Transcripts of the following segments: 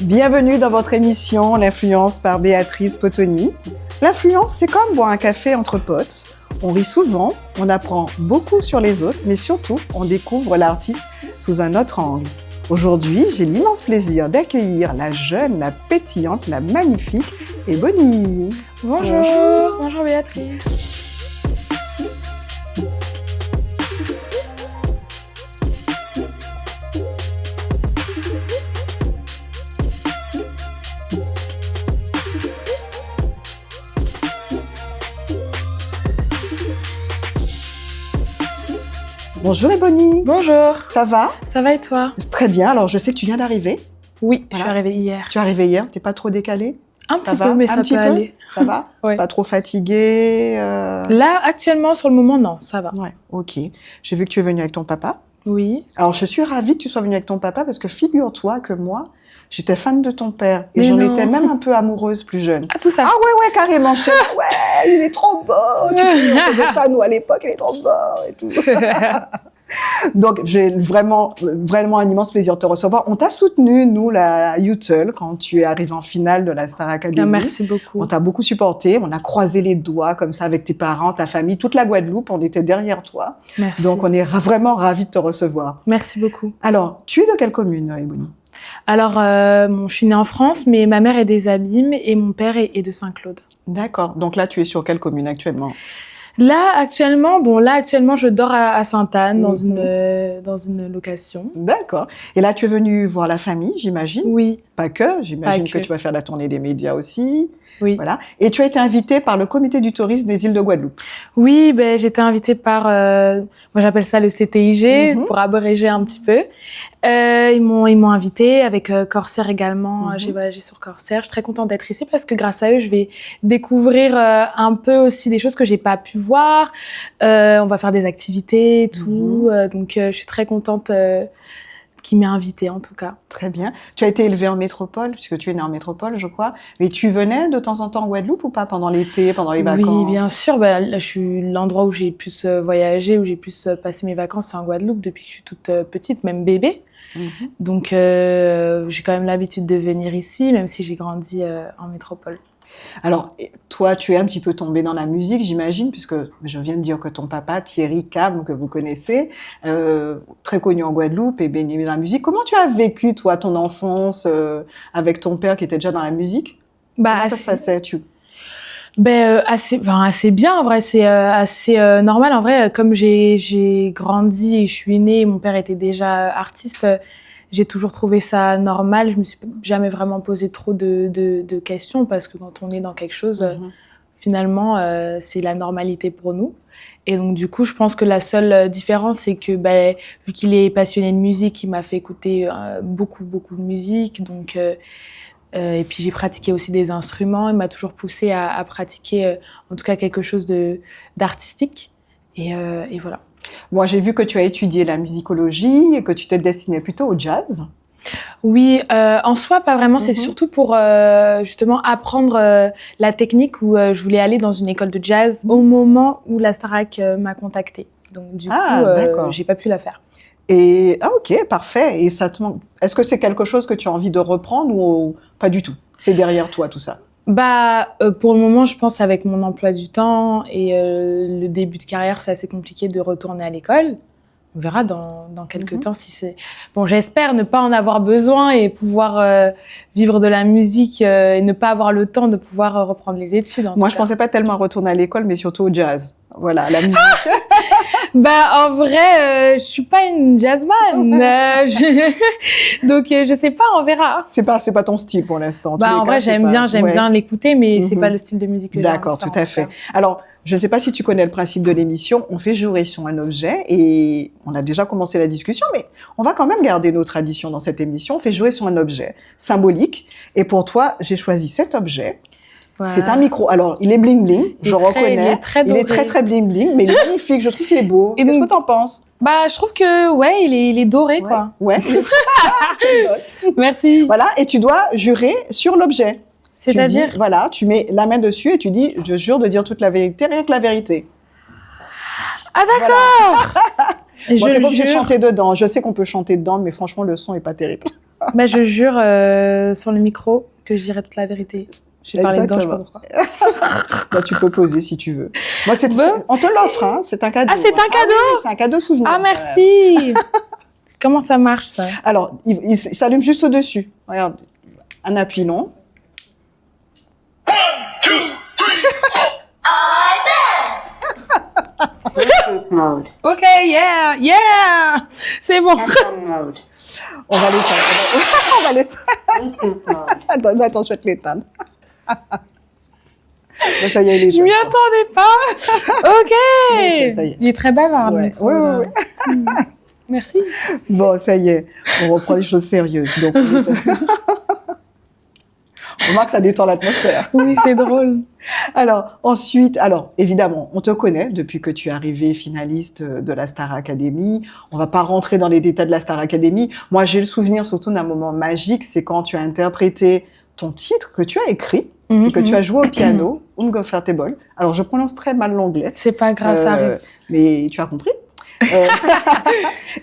Bienvenue dans votre émission L'influence par Béatrice Potoni. L'influence, c'est comme boire un café entre potes. On rit souvent, on apprend beaucoup sur les autres, mais surtout, on découvre l'artiste sous un autre angle. Aujourd'hui, j'ai l'immense plaisir d'accueillir la jeune, la pétillante, la magnifique Ebony. Bonjour Béatrice. Bonjour Ebony. Bonjour. Ça va? Ça va et toi? Très bien, alors je sais que tu viens d'arriver. Oui, Voilà. je suis arrivée hier. Tu es arrivée hier, t'es pas trop décalée? Un Ça petit va? peu, mais Un ça petit peut peu aller. Ça va? Ouais. Pas trop fatiguée Là, actuellement, sur le moment, non, ça va. Ouais, ok. J'ai vu que tu es venue avec ton papa. Oui. Alors, je suis ravie que tu sois venue avec ton papa parce que figure-toi que moi, j'étais fan de ton père et Mais j'en non. étais même un peu amoureuse plus jeune. Ah, tout ça. Ah ouais, carrément. J'étais là, ouais, il est trop beau. Tu sais, on faisait ça, nous, à l'époque, il est trop beau et tout. Donc, j'ai vraiment un immense plaisir de te recevoir. On t'a soutenu, nous, la UTL, quand tu es arrivée en finale de la Star Academy. Ah, merci beaucoup. On t'a beaucoup supporté. On a croisé les doigts comme ça avec tes parents, ta famille, toute la Guadeloupe. On était derrière toi. Merci. Donc, on est vraiment ravis de te recevoir. Merci beaucoup. Alors, tu es de quelle commune, Ebony? Alors, je suis née en France, mais ma mère est des Abîmes et mon père est de Saint-Claude. D'accord. Donc là, tu es sur quelle commune actuellement? Là, actuellement, je dors à Sainte-Anne dans Mhm. dans une location. D'accord. Et là, tu es venue voir la famille, j'imagine? Oui, Pas que. J'imagine Pas que que. tu vas faire la tournée des médias aussi. oui. Voilà. Et tu as été invitée par le comité du tourisme des îles de Guadeloupe. Oui, ben, j'ai été invitée par, moi j'appelle ça le CTIG, Mhm. pour abréger un petit peu. Ils m'ont invitée avec Corsair également. Mhm. J'ai voyagé sur Corsair. Je suis très contente d'être ici parce que grâce à eux, je vais découvrir un peu aussi des choses que j'ai pas pu voir. On va faire des activités et tout. Donc je suis très contente qu'ils m'aient invitée en tout cas. Très bien. Tu as été élevée en métropole, puisque tu es née en métropole, je crois. Mais tu venais de temps en temps en Guadeloupe ou pas pendant l'été, pendant les vacances? Oui, bien sûr. Ben, là, l'endroit où j'ai pu voyager, où j'ai pu passer mes vacances, c'est en Guadeloupe depuis que je suis toute petite, même bébé. Mhm. Donc, j'ai quand même l'habitude de venir ici, même si j'ai grandi en métropole. Alors, toi, tu es un petit peu tombée dans la musique, j'imagine, puisque je viens de dire que ton papa, Thierry Cam, que vous connaissez, très connu en Guadeloupe et baigné dans la musique. Comment tu as vécu, toi, ton enfance avec ton père qui était déjà dans la musique? Bah, Comment ça se passait? assez bien, en vrai. C'est assez normal, en vrai. Comme j'ai grandi et je suis née, mon père était déjà artiste. J'ai toujours trouvé ça normal. Je me suis jamais vraiment posé trop de questions parce que quand on est dans quelque chose, finalement, c'est la normalité pour nous. Et donc, du coup, je pense que la seule différence, c'est que, vu qu'il est passionné de musique, il m'a fait écouter beaucoup de musique. Donc, et puis, j'ai pratiqué aussi des instruments. Il m'a toujours poussé à pratiquer, en tout cas, quelque chose d'artistique. Et voilà. Moi, j'ai vu que tu as étudié la musicologie et que tu te destinais plutôt au jazz. Oui, en soi, pas vraiment. C'est surtout pour justement apprendre la technique où je voulais aller dans une école de jazz au moment où la Starac m'a contactée. Donc du coup, j'ai pas pu la faire. Et ok, parfait. Et est-ce que c'est quelque chose que tu as envie de reprendre ou pas du tout? C'est derrière toi tout ça? Pour le moment, je pense avec mon emploi du temps et le début de carrière, c'est assez compliqué de retourner à l'école. On verra dans quelques temps si c'est... Bon, j'espère ne pas en avoir besoin et pouvoir vivre de la musique et ne pas avoir le temps de pouvoir reprendre les études. Moi, je pensais pas tellement retourner à l'école, mais surtout au jazz. Voilà, la musique. En vrai, je suis pas une jazzman. Donc, je sais pas, on verra. C'est pas ton style pour l'instant. En vrai, j'aime bien l'écouter, mais c'est pas le style de musique que j'aime. D'accord, tout à fait. Alors, je ne sais pas si tu connais le principe de l'émission. On fait jouer sur un objet et on a déjà commencé la discussion, mais on va quand même garder nos traditions dans cette émission. On fait jouer sur un objet symbolique. Et pour toi, j'ai choisi cet objet. Voilà. C'est un micro. Alors, il est bling bling, je reconnais. Il est très bling bling, mais il est magnifique. Je trouve qu'il est beau. Qu'est-ce que t'en penses? Je trouve que, ouais, il est doré, quoi. Ouais. Merci. Voilà. Et tu dois jurer sur l'objet. C'est-à-dire? Voilà, tu mets la main dessus et tu dis, je jure de dire toute la vérité, rien que la vérité. Ah, d'accord! Voilà. Bon, t'es pas obligé de chanter dedans. Je sais qu'on peut chanter dedans, mais franchement, le son est pas terrible. Bah, je jure sur le micro que je dirai toute la vérité. Je vais parler dedans, je sais pas pourquoi. Bah, tu peux poser si tu veux. Moi, on te l'offre, hein. C'est un cadeau. Ah, c'est un cadeau? Oui, c'est un cadeau souvenir. Ah, merci. Comment ça marche, ça? Alors, il s'allume juste au-dessus. Regarde, un appui long. 1, 2, 3, Bluetooth mode. Ok, yeah! C'est bon. FM mode. On va l'éteindre. On va l'éteindre. Bluetooth mode. Attends, je vais te l'éteindre. Bon, ça y est, il est Je m'y jeune. attendais pas. Ok. Ok, ça y est. Il est très bavard, le Ouais, micro, ouais, là. ouais. Merci. Bon, ça y est, on reprend les choses sérieuses. Donc, on remarque que ça détend l'atmosphère. Oui, c'est drôle. Alors, ensuite, évidemment, on te connaît depuis que tu es arrivée finaliste de la Star Academy. On va pas rentrer dans les détails de la Star Academy. Moi, j'ai le souvenir surtout d'un moment magique, c'est quand tu as interprété ton titre que tu as écrit et que tu as joué au piano, Unconfortable. Alors, je prononce très mal l'anglais. C'est pas grave, ça arrive. Mais tu as compris.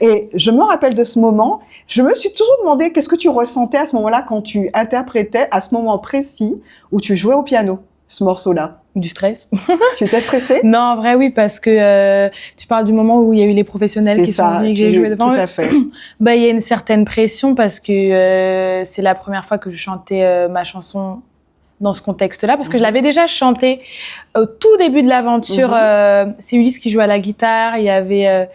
Et je me rappelle de ce moment. Je me suis toujours demandé qu'est-ce que tu ressentais à ce moment-là quand tu interprétais à ce moment précis où tu jouais au piano, ce morceau-là. Du stress. Tu étais stressée? Non, en vrai, oui, parce que tu parles du moment où il y a eu les professionnels qui sont venus et que j'ai joué devant tout eux. à fait. Bah, il y a une certaine pression parce que c'est la première fois que je chantais ma chanson dans ce contexte-là, parce que je l'avais déjà chanté au tout début de l'aventure. C'est Ulysse qui jouait à la guitare, il y avait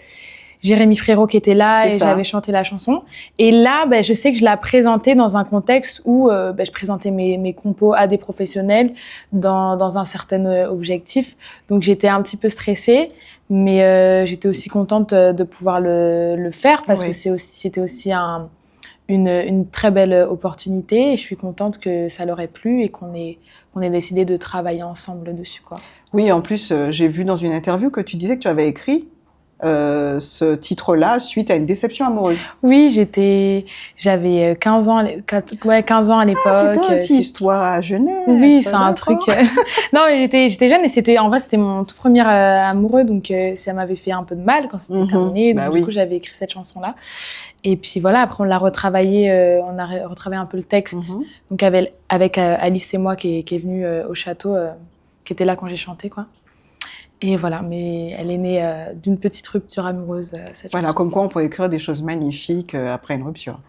Jérémy Frérot qui était là et j'avais chanté la chanson. Et là, je sais que je la présentais dans un contexte où je présentais mes compos à des professionnels dans un certain objectif. Donc j'étais un petit peu stressée, mais j'étais aussi contente de pouvoir le faire parce que c'était aussi une très belle opportunité et je suis contente que ça leur ait plu et qu'on ait décidé de travailler ensemble dessus, quoi. Oui, en plus, j'ai vu dans une interview que tu disais que tu avais écrit ce titre-là suite à une déception amoureuse. Oui, j'avais 15 ans, 15 ans à l'époque. Ah, c'était une petite histoire à Genève. Oui, c'est un truc. Non, mais j'étais jeune et en vrai, c'était mon tout premier amoureux, donc ça m'avait fait un peu de mal quand c'était terminé. Donc du coup, j'avais écrit cette chanson-là. Et puis voilà, après on l'a retravaillé, on a retravaillé un peu le texte. Donc avec Alice et moi qui est venue au château, qui était là quand j'ai chanté, quoi. Et voilà, mais elle est née d'une petite rupture amoureuse, cette chanson. Comme quoi on peut écrire des choses magnifiques après une rupture.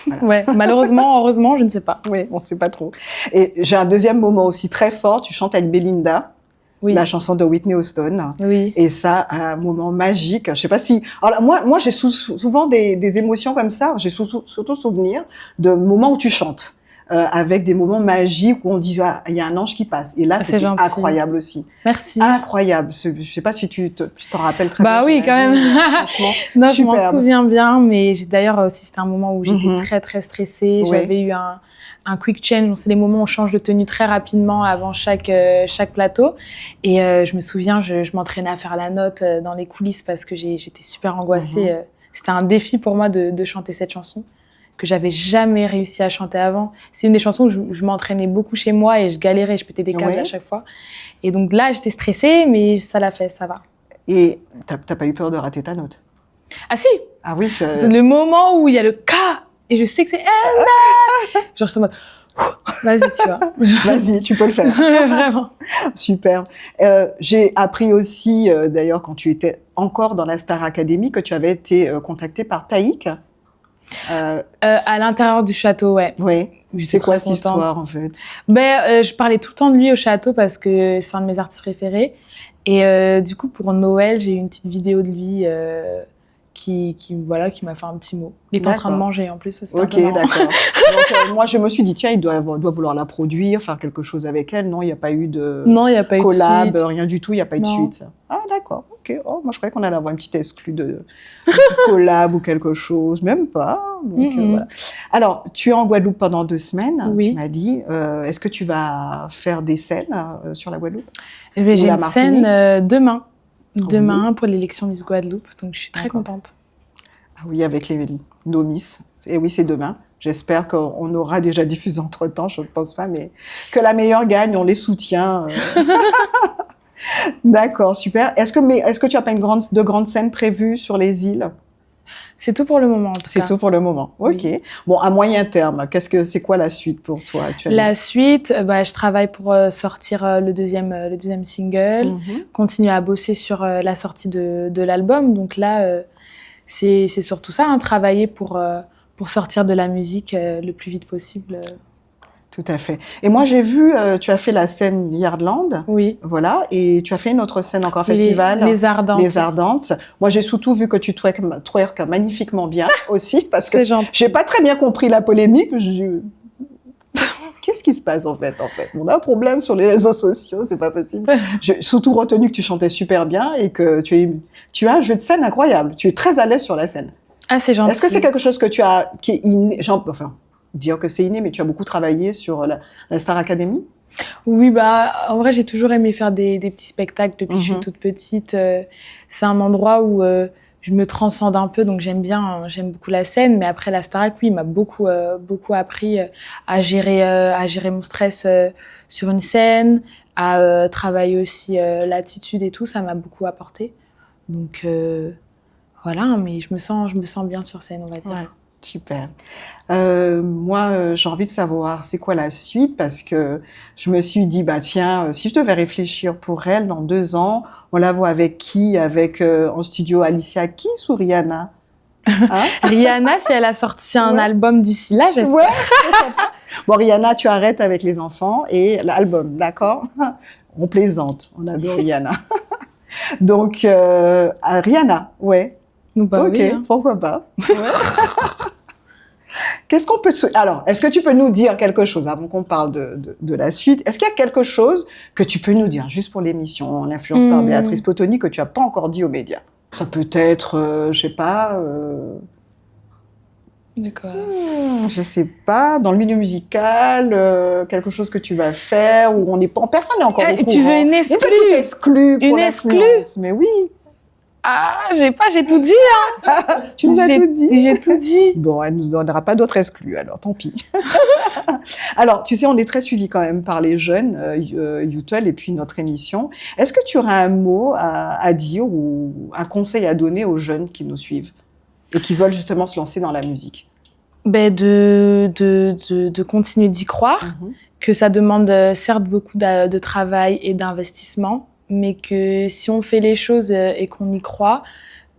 Voilà. Ouais, malheureusement, heureusement, je ne sais pas. Oui, on ne sait pas trop. Et j'ai un deuxième moment aussi très fort, tu chantes avec Belinda. Oui. La chanson de Whitney Houston. Oui. Et ça, un moment magique. Je sais pas si. Alors moi, j'ai souvent des émotions comme ça. J'ai surtout souvenir de moments où tu chantes, avec des moments magiques où on dit il y a un ange qui passe. Et là, c'était incroyable aussi. Merci. Incroyable. Je sais pas si tu t'en rappelles très bien. Bah oui, quand même. Franchement, non, je m'en souviens bien, mais d'ailleurs aussi c'était un moment où j'étais très très stressée. Oui. J'avais eu un quick change, c'est des moments où on change de tenue très rapidement avant chaque plateau. Et je me souviens, je m'entraînais à faire la note dans les coulisses parce que j'étais super angoissée. C'était un défi pour moi de chanter cette chanson que j'avais jamais réussi à chanter avant. C'est une des chansons où je m'entraînais beaucoup chez moi et je galérais, je pétais des câbles à chaque fois. Et donc là, j'étais stressée, mais ça l'a fait, ça va. Et t'as pas eu peur de rater ta note? Ah si. Ah oui. C'est le moment où il y a le K et je sais que c'est Anna. Genre je suis en mode vas-y, tu vois. Vas-y, tu peux le faire. Vraiment. Super. J'ai appris aussi, d'ailleurs, quand tu étais encore dans la Star Academy, que tu avais été contactée par Taïk. À l'intérieur du château, ouais. Oui. C'est quoi cette histoire, en fait? Je parlais tout le temps de lui au château parce que c'est un de mes artistes préférés. Et du coup, pour Noël, j'ai eu une petite vidéo de lui qui m'a fait un petit mot. Il était en train de manger, en plus. Ok, d'accord. Donc, moi, je me suis dit, tiens, il doit vouloir la produire, faire quelque chose avec elle. Non, il n'y a pas eu de collab, rien du tout, il n'y a pas eu de suite. Ah, d'accord, ok. Oh, moi, je croyais qu'on allait avoir une petite exclue de collab ou quelque chose. Même pas. Donc, voilà. Alors, tu es en Guadeloupe pendant 2 semaines, tu m'as dit. Est-ce que tu vas faire des scènes sur la Guadeloupe? J'ai une scène demain. Demain pour l'élection Miss Guadeloupe, donc je suis très contente. Ah oui, avec nos Miss. Et oui, c'est demain. J'espère qu'on aura déjà diffusé entre-temps, je ne pense pas, mais que la meilleure gagne, on les soutient. D'accord, super. Est-ce que tu n'as pas de grandes scènes prévues sur les îles? C'est tout pour le moment, en tout cas. C'est tout pour le moment. Ok. Oui. Bon, à moyen terme, c'est quoi la suite pour toi actuellement? La suite, je travaille pour sortir le deuxième single, Mhm. continuer à bosser sur la sortie de l'album. Donc là, c'est surtout ça, hein, travailler pour sortir de la musique le plus vite possible. Tout à fait. Et moi, j'ai vu, tu as fait la scène Yardland, Oui. voilà, et tu as fait une autre scène encore, festival. Les Ardentes. Les Ardentes. Moi, j'ai surtout vu que tu twerk magnifiquement bien aussi, parce que C'est gentil. j'ai pas très bien compris la polémique. Qu'est-ce qui se passe en fait? On a un problème sur les réseaux sociaux, c'est pas possible. J'ai surtout retenu que tu chantais super bien et que tu as un jeu de scène incroyable. Tu es très à l'aise sur la scène. Ah, c'est gentil. Est-ce que c'est quelque chose que tu as, qui est inné, enfin, dire que c'est inné, mais tu as beaucoup travaillé sur la Star Academy? Oui, en vrai, j'ai toujours aimé faire des petits spectacles depuis que je suis toute petite. C'est un endroit où je me transcende un peu, donc j'aime beaucoup la scène. Mais après, la Starac, oui, m'a beaucoup appris à gérer mon stress sur une scène, à travailler aussi l'attitude et tout. Ça m'a beaucoup apporté. Donc voilà, mais je me sens bien sur scène, on va dire. Ouais, super. Moi, j'ai envie de savoir c'est quoi la suite, parce que je me suis dit, tiens, si je devais réfléchir pour elle dans 2 ans, on la voit avec qui? Avec en studio Alicia Keys ou Rihanna? Hein? Rihanna, si elle a sorti un album d'ici là, j'espère. Ouais. Bon, Rihanna, tu arrêtes avec les enfants et l'album, d'accord? On plaisante, on adore Rihanna. Donc, Rihanna, ouais. Bah ok, oui, hein. Pourquoi pas? Ouais. Qu'est-ce qu'on peut... Alors, est-ce que tu peux nous dire quelque chose avant qu'on parle de la suite? Est-ce qu'il y a quelque chose que tu peux nous dire, juste pour l'émission, l'influence par Béatrice Potoni, que tu n'as pas encore dit aux médias? Ça peut être, je sais pas... D'accord. Je sais pas, dans le milieu musical, quelque chose que tu vas faire, où on n'est pas... Personne n'est encore au courant. Tu veux une exclue? Une petite exclue pour Une l'influence. Mais oui. Ah, j'ai tout dit, hein. Tu nous as tout dit. J'ai tout dit. Bon, elle nous donnera pas d'autres exclus, alors tant pis. Alors, tu sais, on est très suivi quand même par les jeunes, Youtel et puis notre émission. Est-ce que tu auras un mot à dire ou un conseil à donner aux jeunes qui nous suivent et qui veulent justement se lancer dans la musique? De continuer d'y croire, que ça demande certes beaucoup de travail et d'investissement, mais que si on fait les choses et qu'on y croit,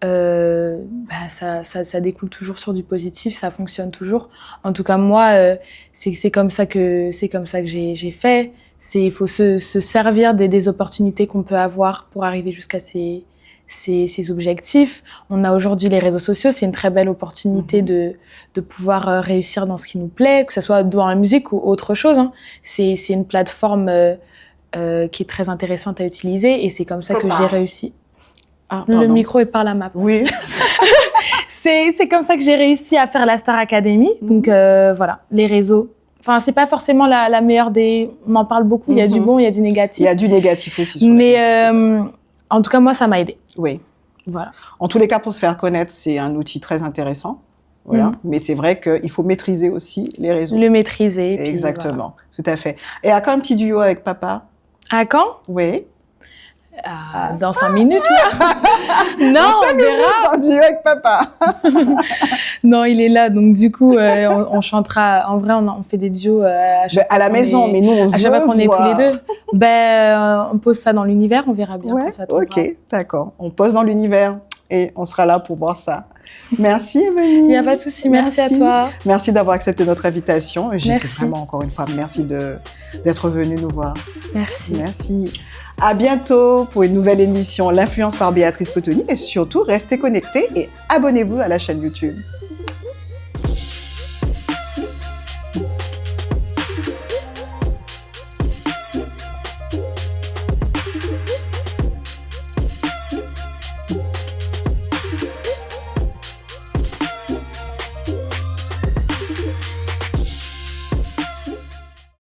ça découle toujours sur du positif, ça fonctionne toujours. En tout cas, moi, c'est comme ça que j'ai fait. Il faut se servir des opportunités qu'on peut avoir pour arriver jusqu'à ces objectifs. On a aujourd'hui les réseaux sociaux, c'est une très belle opportunité de pouvoir réussir dans ce qui nous plaît, que ce soit dans la musique ou autre chose, hein. C'est une plateforme qui est très intéressante à utiliser et c'est comme ça que j'ai réussi. Ah, le micro est par la map. Oui. C'est comme ça que j'ai réussi à faire la Star Academy. Donc voilà, les réseaux. Enfin, c'est pas forcément la meilleure des... On en parle beaucoup, il y a du bon, il y a du négatif. Il y a du négatif aussi. Sur mais en tout cas, moi, ça m'a aidé. Oui. Voilà. En tous les cas, pour se faire connaître, c'est un outil très intéressant. Voilà. Mais c'est vrai qu'il faut maîtriser aussi les réseaux. Le maîtriser. Exactement, tout à fait. Et à quand un petit duo avec papa? À quand? Oui. Dans 5 minutes, là. Non, on verra. Un duo avec papa. Non, il est là, donc du coup, on chantera. En vrai, on fait des duos à la maison, mais nous, on à chaque fois qu'on est tous les deux. On pose ça dans l'univers, on verra bien quand ça tombera. Ok, d'accord. On pose dans l'univers et on sera là pour voir ça. Merci, Émilie. Il n'y a pas de souci, merci à toi. Merci d'avoir accepté notre invitation. Et j'étais vraiment, encore une fois, merci d'être venue nous voir. Merci. Merci. À bientôt pour une nouvelle émission L'influence par Béatrice Potoni et surtout restez connectés et abonnez-vous à la chaîne YouTube.